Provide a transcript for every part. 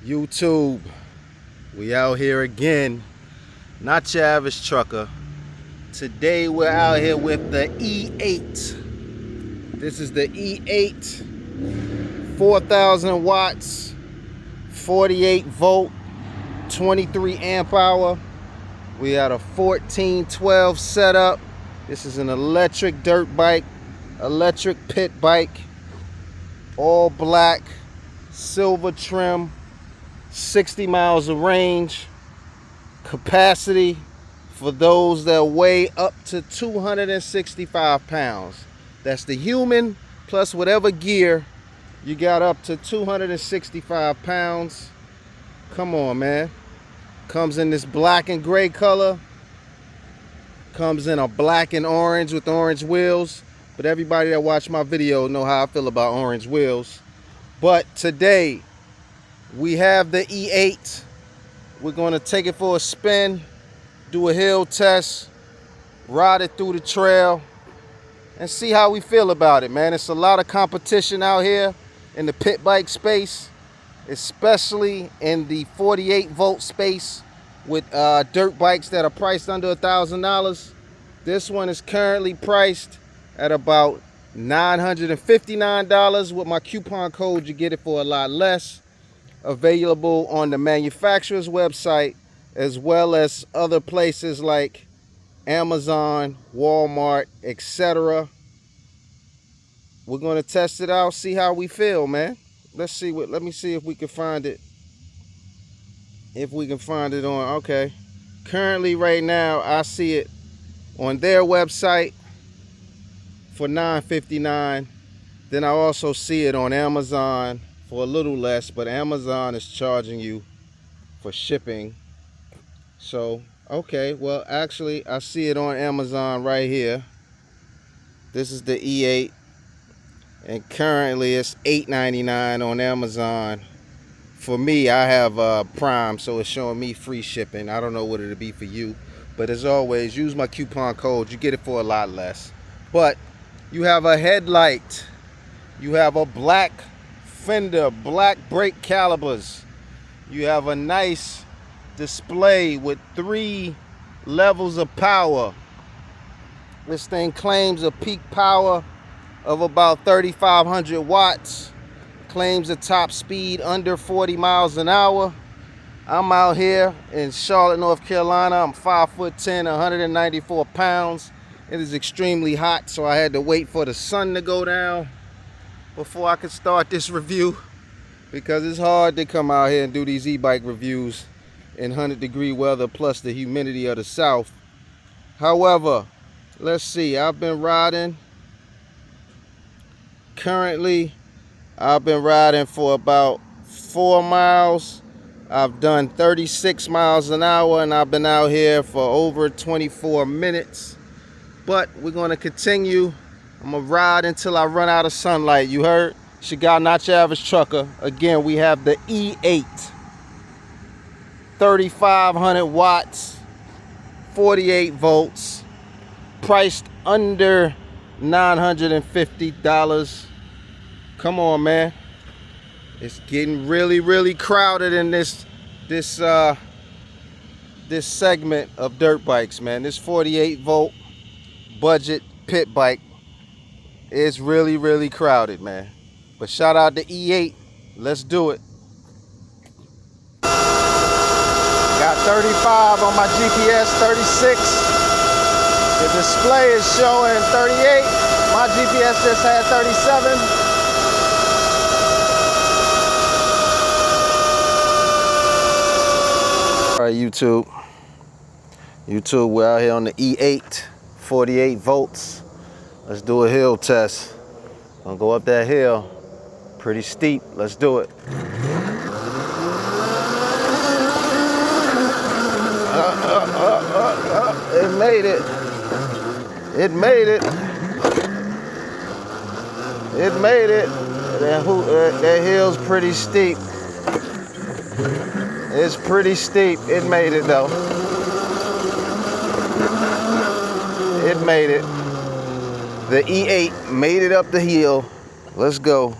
YouTube, we out here again. Not your average trucker. Today we're out here with the E8. This is the E8, 4,000 watts, 48 volt, 23 amp hour. We had a 1412 setup. This is an electric dirt bike, electric pit bike, all black, silver trim, 60 miles of range, capacity for those that weigh up to 265 pounds. That's the human plus whatever gear. You got up to 265 pounds. Come on, man. Comes in this black and gray color. Comes in a black and orange with orange wheels. But everybody that watched my video know how I feel about orange wheels. But today, we have the E8. We're going to take it for a spin, do a hill test, ride it through the trail, and see how we feel about it, man. It's a lot of competition out here in the pit bike space, especially in the 48 volt space with dirt bikes that are priced under $1,000. This one is currently priced at about $959. With my coupon code, you get it for a lot less. Available on the manufacturer's website as well as other places like Amazon, Walmart, etc. We're going to test it out, see how we feel, man. Let me see if we can find it. If we can find it on, okay. Currently right now I see it on their website for $959. Then I also see it on Amazon for a little less, but Amazon is charging you for shipping. So, okay, well, actually, I see it on Amazon right here. This is the E8, and currently it's $8.99 on Amazon. For me, I have Prime, so it's showing me free shipping. I don't know what it'll be for you, but as always, use my coupon code. You get it for a lot less. But you have a headlight. You have a black fender, black brake calipers. You have a nice display with 3 levels of power. This thing claims a peak power of about 3,500 watts. Claims a top speed under 40 miles an hour. I'm out here in Charlotte, North Carolina. I'm 5'10", 194 pounds. It is extremely hot, so I had to wait for the sun to go down before I could start this review, because it's hard to come out here and do these e-bike reviews in 100-degree weather plus the humidity of the south. However, let's see, I've been riding. Currently, I've been riding for about 4 miles. I've done 36 miles an hour, and I've been out here for over 24 minutes. But we're going to continue. I'm going to ride until I run out of sunlight. You heard? It's your guy, Not Your Average Trucker. Again, we have the E8. 3,500 watts, 48 volts. Priced under $950. Come on, man. It's getting really, really crowded in this segment of dirt bikes, man. This 48 volt budget pit bike is really, really crowded, man. But shout out to E8. Let's do it. Got 35 on my GPS, 36. The display is showing 38. My GPS just had 37. All right, YouTube. We're out here on the E8, 48 volts. Let's do a hill test. Gonna go up that hill. Pretty steep. Let's do it. It made it. It made it. It made it. That hill's pretty steep. It's pretty steep. It made it though. It made it. The E8 made it up the hill. Let's go.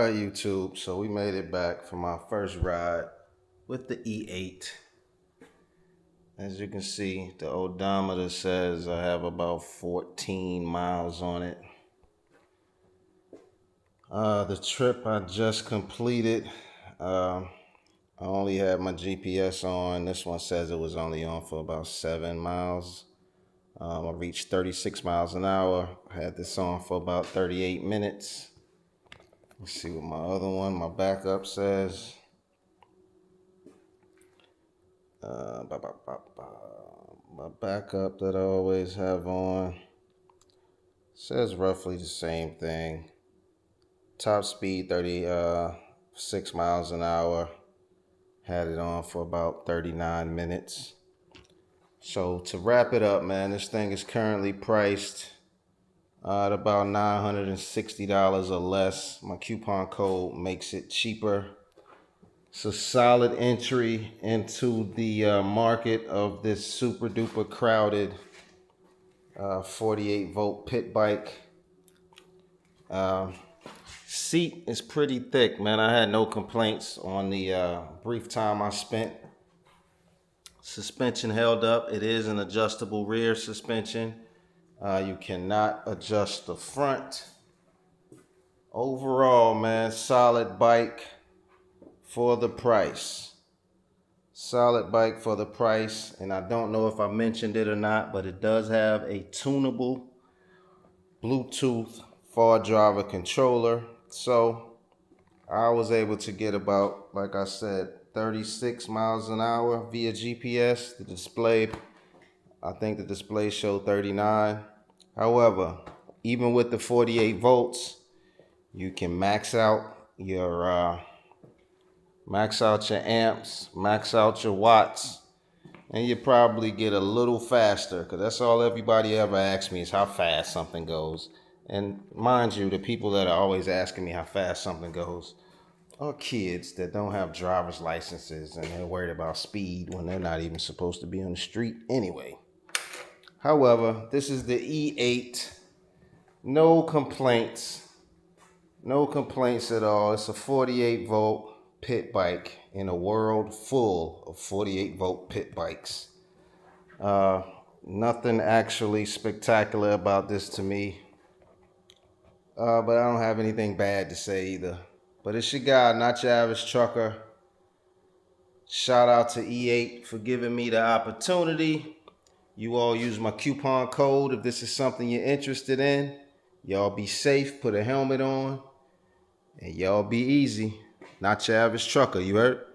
Alright YouTube, so we made it back for my first ride with the E8. As you can see, the odometer says I have about 14 miles on it. The trip I just completed, I only had my GPS on. This one says it was only on for about 7 miles. I reached 36 miles an hour. I had this on for about 38 minutes. Let's see what my other one, my backup says. My backup that I always have on says roughly the same thing. Top speed 36 miles an hour. Had it on for about 39 minutes. So to wrap it up, man, this thing is currently priced at about $960 or less. My coupon code makes it cheaper. It's a solid entry into the market of this super duper crowded 48 volt pit bike. Seat is pretty thick, man. I had no complaints on the brief time I spent. Suspension held up. It is an adjustable rear suspension. You cannot adjust the front. Overall, man, solid bike for the price. Solid bike for the price. And I don't know if I mentioned it or not, but it does have a tunable Bluetooth far driver controller. So I was able to get about, like I said, 36 miles an hour via GPS. The display, I think the display showed 39. However, even with the 48 volts, you can max out your amps, max out your watts, and you probably get a little faster, because that's all everybody ever asks me is how fast something goes. And mind you, the people that are always asking me how fast something goes are kids that don't have driver's licenses, and they're worried about speed when they're not even supposed to be on the street anyway. However, this is the E8. No complaints. No complaints at all. It's a 48 volt pit bike in a world full of 48 volt pit bikes. Nothing actually spectacular about this to me. But I don't have anything bad to say either. But it's your guy, not your average trucker. Shout out to E8 for giving me the opportunity. You all use my coupon code if this is something you're interested in. Y'all be safe, put a helmet on, and y'all be easy. Not your average trucker, you heard?